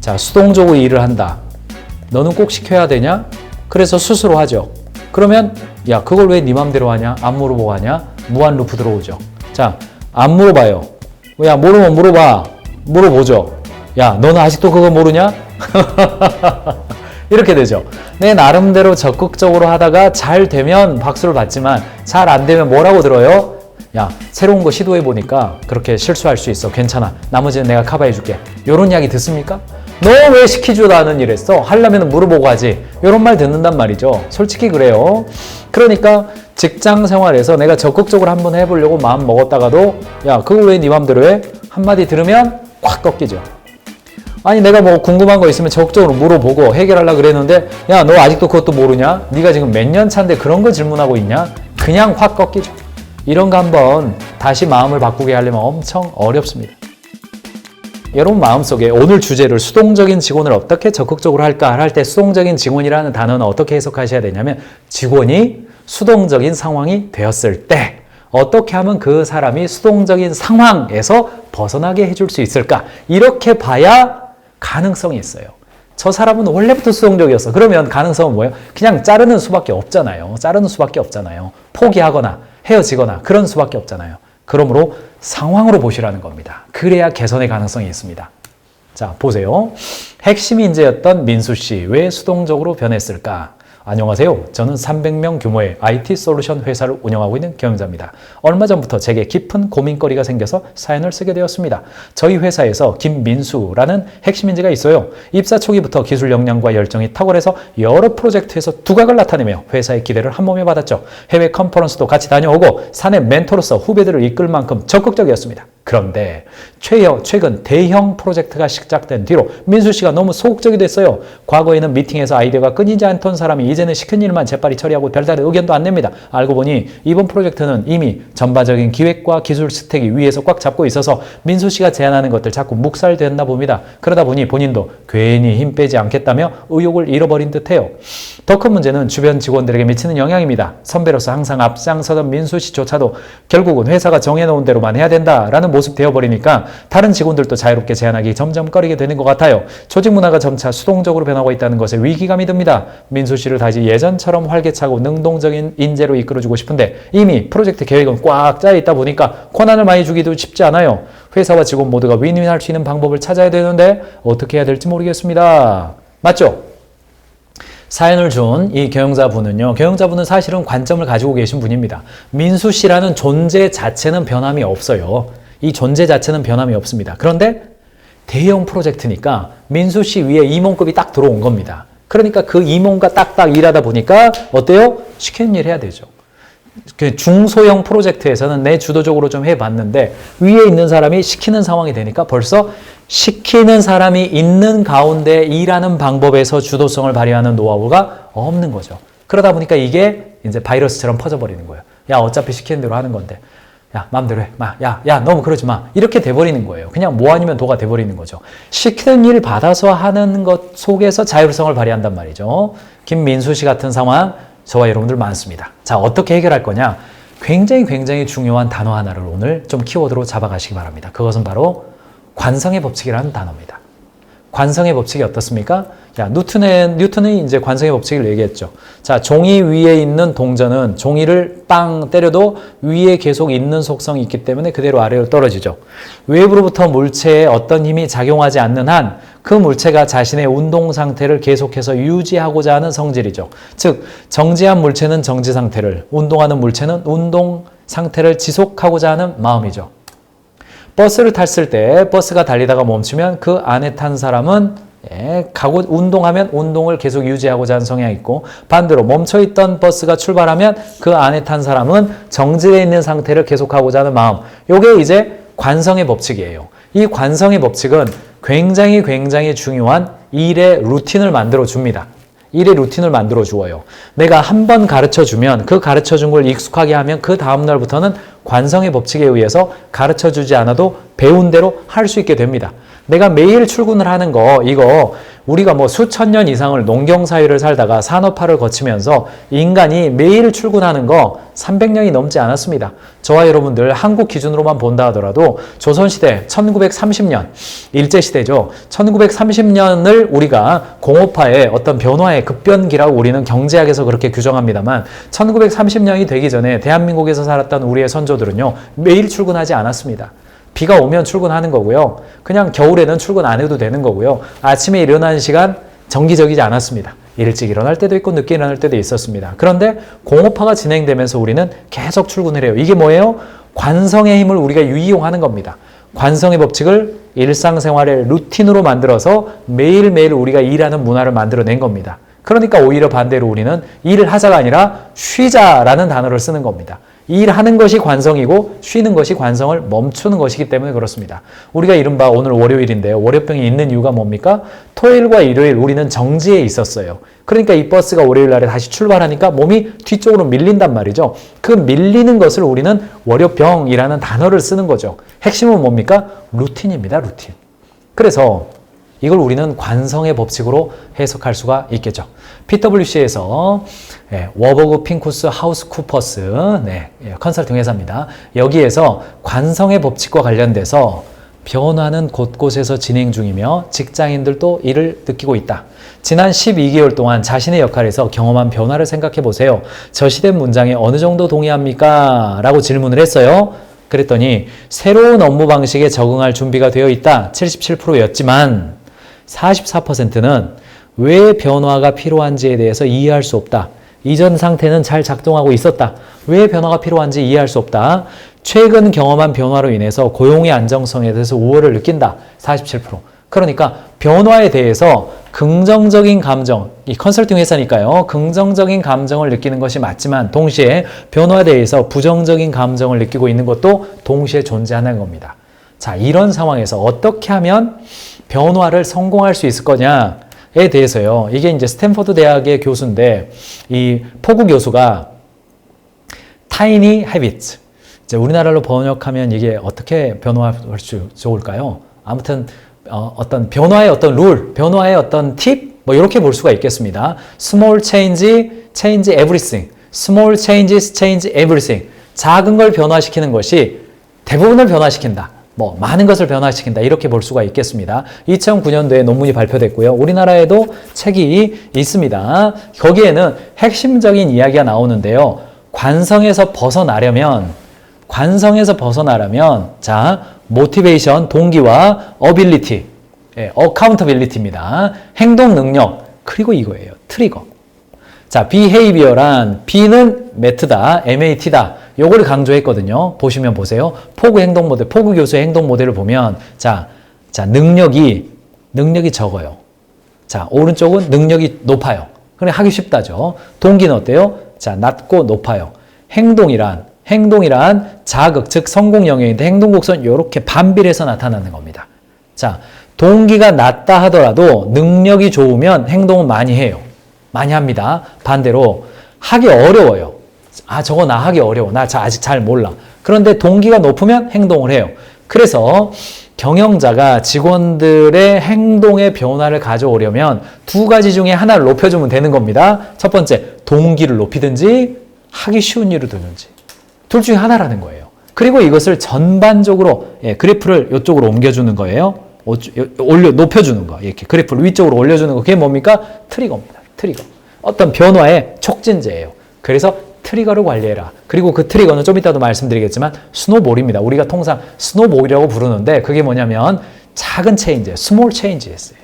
자, 수동적으로 일을 한다. 너는 꼭 시켜야 되냐? 그래서 스스로 하죠. 그러면 야, 그걸 왜 네 맘대로 하냐? 안 물어보고 하냐? 무한 루프 들어오죠. 자, 안 물어봐요. 야, 모르면 물어봐. 물어보죠. 야, 너는 아직도 그거 모르냐? 이렇게 되죠. 내 나름대로 적극적으로 하다가 잘 되면 박수를 받지만 잘 안 되면 뭐라고 들어요? 야, 새로운 거 시도해보니까 그렇게 실수할 수 있어. 괜찮아. 나머지는 내가 커버해줄게. 요런 이야기 듣습니까? 너 왜 시키지도 않은 일 했어? 하려면 물어보고 하지. 요런 말 듣는단 말이죠. 솔직히 그래요. 그러니까 직장 생활에서 내가 적극적으로 한번 해보려고 마음 먹었다가도 야, 그걸 왜 네 맘대로 해? 한마디 들으면 확 꺾이죠. 아니, 내가 뭐 궁금한 거 있으면 적극적으로 물어보고 해결하려고 그랬는데 야, 너 아직도 그것도 모르냐? 네가 지금 몇 년 차인데 그런 거 질문하고 있냐? 그냥 확 꺾이죠. 이런 거 한번 다시 마음을 바꾸게 하려면 엄청 어렵습니다. 여러분 마음속에 오늘 주제를 수동적인 직원을 어떻게 적극적으로 할까 할 때 수동적인 직원이라는 단어는 어떻게 해석하셔야 되냐면 직원이 수동적인 상황이 되었을 때 어떻게 하면 그 사람이 수동적인 상황에서 벗어나게 해줄 수 있을까? 이렇게 봐야 가능성이 있어요. 저 사람은 원래부터 수동적이었어. 그러면 가능성은 뭐예요? 그냥 자르는 수밖에 없잖아요. 자르는 수밖에 없잖아요. 포기하거나 헤어지거나 그런 수밖에 없잖아요. 그러므로 상황으로 보시라는 겁니다. 그래야 개선의 가능성이 있습니다. 자, 보세요. 핵심 인재였던 민수 씨, 왜 수동적으로 변했을까? 안녕하세요. 저는 300명 규모의 IT 솔루션 회사를 운영하고 있는 경영자입니다. 얼마 전부터 제게 깊은 고민거리가 생겨서 사연을 쓰게 되었습니다. 저희 회사에서 김민수라는 핵심 인재가 있어요. 입사 초기부터 기술 역량과 열정이 탁월해서 여러 프로젝트에서 두각을 나타내며 회사의 기대를 한몸에 받았죠. 해외 컨퍼런스도 같이 다녀오고 사내 멘토로서 후배들을 이끌 만큼 적극적이었습니다. 그런데 최근 대형 프로젝트가 시작된 뒤로 민수 씨가 너무 소극적이 됐어요. 과거에는 미팅에서 아이디어가 끊이지 않던 사람이 이제는 시킨 일만 재빨리 처리하고 별다른 의견도 안 냅니다. 알고 보니 이번 프로젝트는 이미 전반적인 기획과 기술 스택이 위에서 꽉 잡고 있어서 민수 씨가 제안하는 것들 자꾸 묵살됐나 봅니다. 그러다 보니 본인도 괜히 힘 빼지 않겠다며 의욕을 잃어버린 듯해요. 더 큰 문제는 주변 직원들에게 미치는 영향입니다. 선배로서 항상 앞장서던 민수 씨조차도 결국은 회사가 정해놓은 대로만 해야 된다라는 모습 되어버리니까 다른 직원들도 자유롭게 제안하기 점점 꺼리게 되는 것 같아요. 조직 문화가 점차 수동적으로 변하고 있다는 것에 위기감이 듭니다. 민수 씨를 다시 예전처럼 활기차고 능동적인 인재로 이끌어주고 싶은데 이미 프로젝트 계획은 꽉 짜여 있다 보니까 권한을 많이 주기도 쉽지 않아요. 회사와 직원 모두가 윈윈할 수 있는 방법을 찾아야 되는데 어떻게 해야 될지 모르겠습니다. 맞죠? 사연을 준 이 경영자분은요, 경영자분은 사실은 관점을 가지고 계신 분입니다. 민수 씨라는 존재 자체는 변함이 없어요. 이 존재 자체는 변함이 없습니다. 그런데 대형 프로젝트니까 민수 씨 위에 임원급이 딱 들어온 겁니다. 그러니까 그 임원과 딱딱 일하다 보니까 어때요? 시키는 일 해야 되죠. 중소형 프로젝트에서는 내 주도적으로 좀 해봤는데 위에 있는 사람이 시키는 상황이 되니까 벌써 시키는 사람이 있는 가운데 일하는 방법에서 주도성을 발휘하는 노하우가 없는 거죠. 그러다 보니까 이게 이제 바이러스처럼 퍼져버리는 거예요. 야, 어차피 시키는 대로 하는 건데. 야, 마음대로 해. 야, 너무 그러지 마. 이렇게 돼버리는 거예요. 그냥 뭐 아니면 도가 돼버리는 거죠. 시키는 일 받아서 하는 것 속에서 자율성을 발휘한단 말이죠. 김민수 씨 같은 상황 저와 여러분들 많습니다. 자, 어떻게 해결할 거냐? 굉장히 중요한 단어 하나를 오늘 좀 키워드로 잡아가시기 바랍니다. 그것은 바로 관성의 법칙이라는 단어입니다. 관성의 법칙이 어떻습니까? 야, 뉴턴이 이제 관성의 법칙을 얘기했죠. 자, 종이 위에 있는 동전은 종이를 빵 때려도 위에 계속 있는 속성이 있기 때문에 그대로 아래로 떨어지죠. 외부로부터 물체에 어떤 힘이 작용하지 않는 한 그 물체가 자신의 운동 상태를 계속해서 유지하고자 하는 성질이죠. 즉, 정지한 물체는 정지 상태를, 운동하는 물체는 운동 상태를 지속하고자 하는 마음이죠. 버스를 탔을 때 버스가 달리다가 멈추면 그 안에 탄 사람은 운동하면 운동을 계속 유지하고자 하는 성향이 있고 반대로 멈춰있던 버스가 출발하면 그 안에 탄 사람은 정지되어 있는 상태를 계속하고자 하는 마음. 이게 이제 관성의 법칙이에요. 이 관성의 법칙은 굉장히 중요한 일의 루틴을 만들어 줍니다. 일의 루틴을 만들어 주어요. 내가 한 번 가르쳐 주면 그 가르쳐 준 걸 익숙하게 하면 그 다음날부터는 관성의 법칙에 의해서 가르쳐 주지 않아도 배운 대로 할 수 있게 됩니다. 내가 매일 출근을 하는 거 이거 우리가 뭐 수천 년 이상을 농경 사회를 살다가 산업화를 거치면서 인간이 매일 출근하는 거 300년이 넘지 않았습니다. 저와 여러분들 한국 기준으로만 본다 하더라도 조선시대 1930년, 일제시대죠. 1930년을 우리가 공업화의 어떤 변화의 급변기라고 우리는 경제학에서 그렇게 규정합니다만 1930년이 되기 전에 대한민국에서 살았던 우리의 선조들은요. 매일 출근하지 않았습니다. 비가 오면 출근하는 거고요. 그냥 겨울에는 출근 안 해도 되는 거고요. 아침에 일어나는 시간 정기적이지 않았습니다. 일찍 일어날 때도 있고 늦게 일어날 때도 있었습니다. 그런데 공업화가 진행되면서 우리는 계속 출근을 해요. 이게 뭐예요? 관성의 힘을 우리가 유이용하는 겁니다. 관성의 법칙을 일상생활의 루틴으로 만들어서 매일매일 우리가 일하는 문화를 만들어낸 겁니다. 그러니까 오히려 반대로 우리는 일을 하자가 아니라 쉬자라는 단어를 쓰는 겁니다. 일하는 것이 관성이고 쉬는 것이 관성을 멈추는 것이기 때문에 그렇습니다. 우리가 이른바 오늘 월요일인데요. 월요병이 있는 이유가 뭡니까? 토요일과 일요일 우리는 정지에 있었어요. 그러니까 이 버스가 월요일 날에 다시 출발하니까 몸이 뒤쪽으로 밀린단 말이죠. 그 밀리는 것을 우리는 월요병이라는 단어를 쓰는 거죠. 핵심은 뭡니까? 루틴입니다. 루틴. 그래서 이걸 우리는 관성의 법칙으로 해석할 수가 있겠죠. PwC에서 워버그 핑쿠스 하우스 쿠퍼스 컨설팅 회사입니다. 여기에서 관성의 법칙과 관련돼서 변화는 곳곳에서 진행 중이며 직장인들도 이를 느끼고 있다. 지난 12개월 동안 자신의 역할에서 경험한 변화를 생각해 보세요. 저시된 문장에 어느 정도 동의합니까? 라고 질문을 했어요. 그랬더니 새로운 업무 방식에 적응할 준비가 되어 있다. 77%였지만 44%는 왜 변화가 필요한지에 대해서 이해할 수 없다. 이전 상태는 잘 작동하고 있었다. 왜 변화가 필요한지 이해할 수 없다. 최근 경험한 변화로 인해서 고용의 안정성에 대해서 우월을 느낀다. 47%. 그러니까 변화에 대해서 긍정적인 감정, 이 컨설팅 회사니까요. 긍정적인 감정을 느끼는 것이 맞지만 동시에 변화에 대해서 부정적인 감정을 느끼고 있는 것도 동시에 존재하는 겁니다. 자, 이런 상황에서 어떻게 하면 변화를 성공할 수 있을 거냐에 대해서요. 이게 이제 스탠퍼드 대학의 교수인데 이 포구 교수가 Tiny Habits. 이제 우리나라로 번역하면 이게 어떻게 변화할 수 좋을까요? 아무튼 어떤 변화의 어떤 룰, 변화의 어떤 팁, 뭐 이렇게 볼 수가 있겠습니다. Small change, change everything. Small changes, change everything. 작은 걸 변화시키는 것이 대부분을 변화시킨다. 뭐 많은 것을 변화시킨다. 이렇게 볼 수가 있겠습니다. 2009년도에 논문이 발표됐고요. 우리나라에도 책이 있습니다. 거기에는 핵심적인 이야기가 나오는데요. 관성에서 벗어나려면 자, 모티베이션, 동기와 어빌리티, 어카운터빌리티입니다. 행동 능력, 그리고 이거예요. 트리거. 자, behavior란 B는 매트다, MAT다. 요거를 강조했거든요. 보시면 보세요. 포구 행동 모델, 포구 교수의 행동 모델을 보면 자, 능력이 적어요. 자, 오른쪽은 능력이 높아요. 그래 하기 쉽다죠. 동기는 어때요? 자, 낮고 높아요. 행동이란 자극, 즉 성공 영역인데 행동 곡선 이렇게 반비례해서 나타나는 겁니다. 자, 동기가 낮다 하더라도 능력이 좋으면 행동은 많이 해요. 많이 합니다. 반대로 하기 어려워요. 아, 저거 나 하기 어려워. 나 아직 잘 몰라. 그런데 동기가 높으면 행동을 해요. 그래서 경영자가 직원들의 행동의 변화를 가져오려면 두 가지 중에 하나를 높여주면 되는 겁니다. 첫 번째, 동기를 높이든지 하기 쉬운 일을 두든지. 둘 중에 하나라는 거예요. 그리고 이것을 전반적으로 그래프를 이쪽으로 옮겨주는 거예요. 높여주는 거. 이렇게 그래프를 위쪽으로 올려주는 거. 그게 뭡니까? 트리거입니다. 트리거. 어떤 변화의 촉진제예요. 그래서 트리거를 관리해라. 그리고 그 트리거는 좀 이따도 말씀드리겠지만 스노볼입니다. 우리가 통상 스노볼이라고 부르는데 그게 뭐냐면 작은 체인지, 스몰 체인지였어요.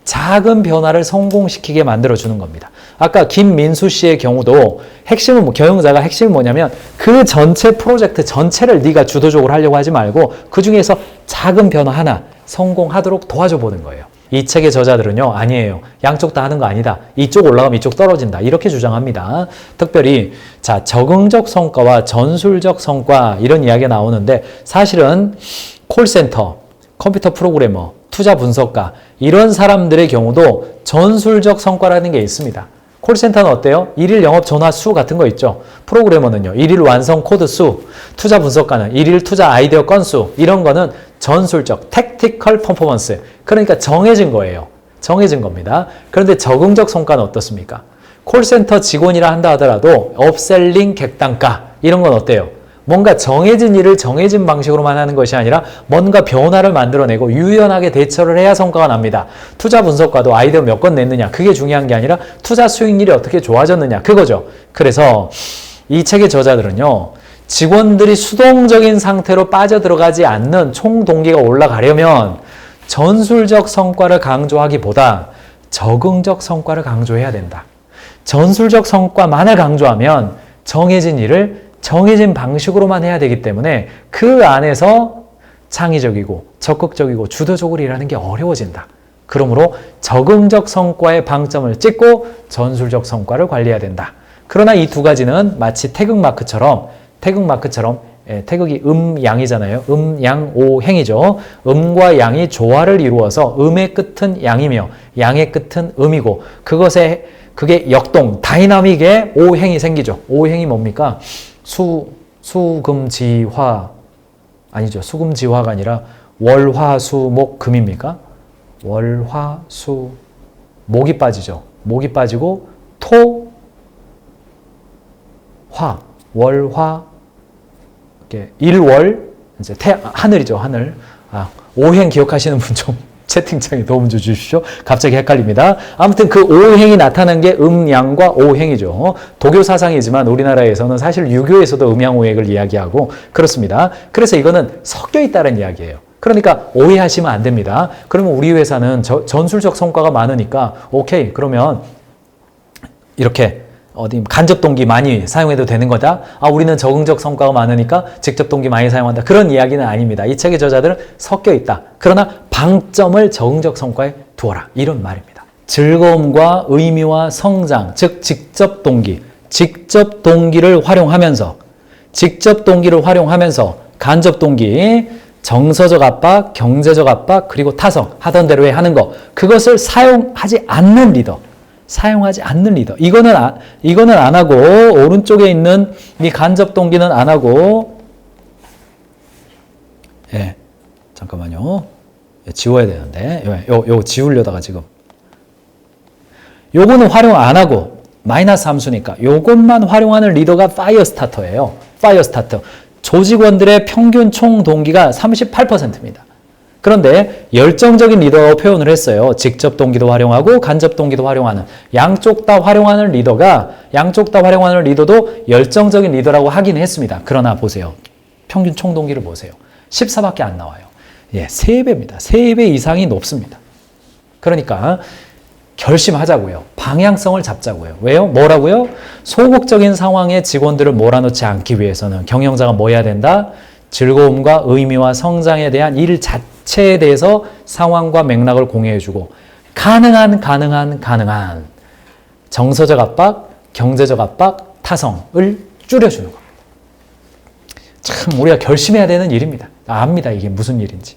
작은 변화를 성공시키게 만들어주는 겁니다. 아까 김민수 씨의 경우도 핵심은 경영자가 핵심은 뭐냐면 그 전체 프로젝트 전체를 네가 주도적으로 하려고 하지 말고 그 중에서 작은 변화 하나 성공하도록 도와줘 보는 거예요. 이 책의 저자들은요, 아니에요. 양쪽 다 하는 거 아니다. 이쪽 올라가면 이쪽 떨어진다. 이렇게 주장합니다. 특별히, 자, 적응적 성과와 전술적 성과, 이런 이야기가 나오는데, 사실은 콜센터, 컴퓨터 프로그래머, 투자 분석가, 이런 사람들의 경우도 전술적 성과라는 게 있습니다. 콜센터는 어때요? 일일 영업 전화 수 같은 거 있죠. 프로그래머는요, 일일 완성 코드 수, 투자 분석가는 일일 투자 아이디어 건수, 이런 거는 전술적, 택티컬 퍼포먼스. 그러니까 정해진 거예요. 정해진 겁니다. 그런데 적응적 성과는 어떻습니까? 콜센터 직원이라 한다 하더라도 업셀링 객단가 이런 건 어때요? 뭔가 정해진 일을 정해진 방식으로만 하는 것이 아니라 뭔가 변화를 만들어내고 유연하게 대처를 해야 성과가 납니다. 투자 분석과도 아이디어 몇 건 냈느냐 그게 중요한 게 아니라 투자 수익률이 어떻게 좋아졌느냐 그거죠. 그래서 이 책의 저자들은요. 직원들이 수동적인 상태로 빠져들어가지 않는 총 동기가 올라가려면 전술적 성과를 강조하기보다 적응적 성과를 강조해야 된다. 전술적 성과만을 강조하면 정해진 일을 정해진 방식으로만 해야 되기 때문에 그 안에서 창의적이고 적극적이고 주도적으로 일하는 게 어려워진다. 그러므로 적응적 성과에 방점을 찍고 전술적 성과를 관리해야 된다. 그러나 이 두 가지는 마치 태극마크처럼 태극이 양이잖아요. 양, 오, 행이죠. 음과 양이 조화를 이루어서 음의 끝은 양이며 양의 끝은 음이고 그게 역동, 다이나믹의 오행이 생기죠. 오행이 뭡니까? 수금지화 아니죠. 수금지화가 아니라 월화수목금입니까? 월화수 목이 빠지죠. 목이 빠지고 토, 화, 월화 이렇게 일월 이제 하늘이죠. 하늘. 오행 기억하시는 분 좀 채팅창에 도움 좀 주십시오. 갑자기 헷갈립니다. 아무튼 그 오행이 나타난 게 음양과 오행이죠. 도교 사상이지만 우리나라에서는 사실 유교에서도 음양오행을 이야기하고 그렇습니다. 그래서 이거는 섞여 있다는 이야기예요. 그러니까 오해하시면 안 됩니다. 그러면 우리 회사는 전술적 성과가 많으니까 오케이 그러면 이렇게 간접 동기 많이 사용해도 되는 거다. 우리는 적응적 성과가 많으니까 직접 동기 많이 사용한다. 그런 이야기는 아닙니다. 이 책의 저자들은 섞여 있다. 그러나 방점을 적응적 성과에 두어라. 이런 말입니다. 즐거움과 의미와 성장, 즉 직접 동기를 활용하면서 간접 동기, 정서적 압박, 경제적 압박, 그리고 타성, 하던 대로 하는 거. 그것을 사용하지 않는 리더. 이거는 안 하고, 오른쪽에 있는 이 간접 동기는 안 하고, 잠깐만요. 지워야 되는데, 요 지우려다가 지금. 요거는 활용 안 하고, 마이너스 함수니까, 요것만 활용하는 리더가 파이어 스타터예요. 파이어 스타터. 조직원들의 평균 총 동기가 38%입니다. 그런데 열정적인 리더라고 표현을 했어요. 직접 동기도 활용하고 간접 동기도 활용하는 양쪽 다 활용하는 리더도 열정적인 리더라고 하긴 했습니다. 그러나 보세요. 평균 총 동기를 보세요. 14밖에 안 나와요. 3배입니다. 3배 이상이 높습니다. 그러니까 결심하자고요. 방향성을 잡자고요. 왜요? 뭐라고요? 소극적인 상황에 직원들을 몰아넣지 않기 위해서는 경영자가 뭐 해야 된다? 즐거움과 의미와 성장에 대한 일 자체에 대해서 상황과 맥락을 공유해주고 가능한 정서적 압박, 경제적 압박, 타성을 줄여주는 겁니다. 참 우리가 결심해야 되는 일입니다. 압니다. 이게 무슨 일인지.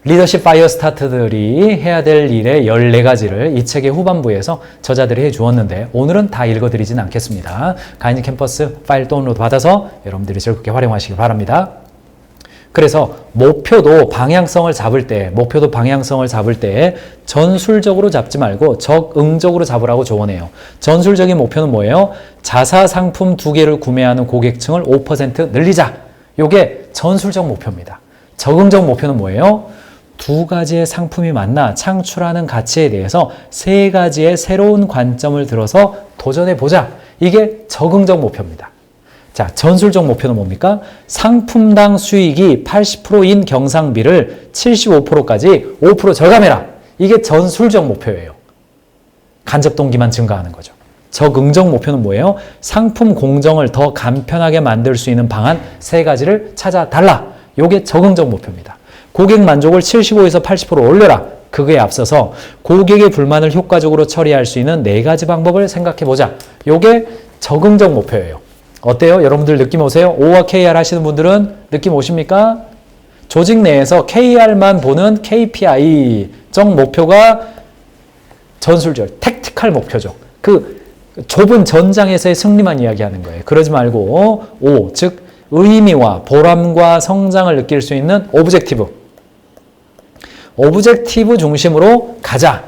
리더십 파이어 스타트들이 해야 될 일의 14가지를 이 책의 후반부에서 저자들이 해주었는데 오늘은 다 읽어드리진 않겠습니다. 가이니 캠퍼스 파일 다운로드 받아서 여러분들이 즐겁게 활용하시기 바랍니다. 그래서 목표도 방향성을 잡을 때 전술적으로 잡지 말고 적응적으로 잡으라고 조언해요. 전술적인 목표는 뭐예요? 자사 상품 2개를 구매하는 고객층을 5% 늘리자. 이게 전술적 목표입니다. 적응적 목표는 뭐예요? 2가지의 상품이 만나 창출하는 가치에 대해서 3가지의 새로운 관점을 들어서 도전해보자. 이게 적응적 목표입니다. 자, 전술적 목표는 뭡니까? 상품당 수익이 80%인 경상비를 75%까지 5% 절감해라. 이게 전술적 목표예요. 간접 동기만 증가하는 거죠. 적응적 목표는 뭐예요? 상품 공정을 더 간편하게 만들 수 있는 방안 3가지를 찾아달라. 이게 적응적 목표입니다. 고객 만족을 75에서 80% 올려라. 그거에 앞서서 고객의 불만을 효과적으로 처리할 수 있는 4가지 방법을 생각해보자. 이게 적응적 목표예요. 어때요? 여러분들 느낌 오세요? O와 KR 하시는 분들은 느낌 오십니까? 조직 내에서 KR만 보는 KPI적 목표가 전술적, 택티컬 목표죠. 그 좁은 전장에서의 승리만 이야기하는 거예요. 그러지 말고 O, 즉 의미와 보람과 성장을 느낄 수 있는 오브젝티브. 오브젝티브 중심으로 가자.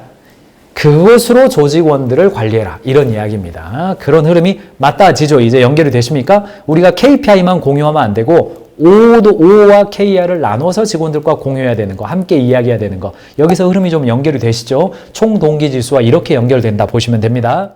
그것으로 조직원들을 관리해라. 이런 이야기입니다. 그런 흐름이 맞다지죠. 이제 연결이 되십니까? 우리가 KPI만 공유하면 안 되고 O와 KR을 나눠서 직원들과 공유해야 되는 거, 함께 이야기해야 되는 거. 여기서 흐름이 좀 연결이 되시죠? 총 동기 지수와 이렇게 연결된다 보시면 됩니다.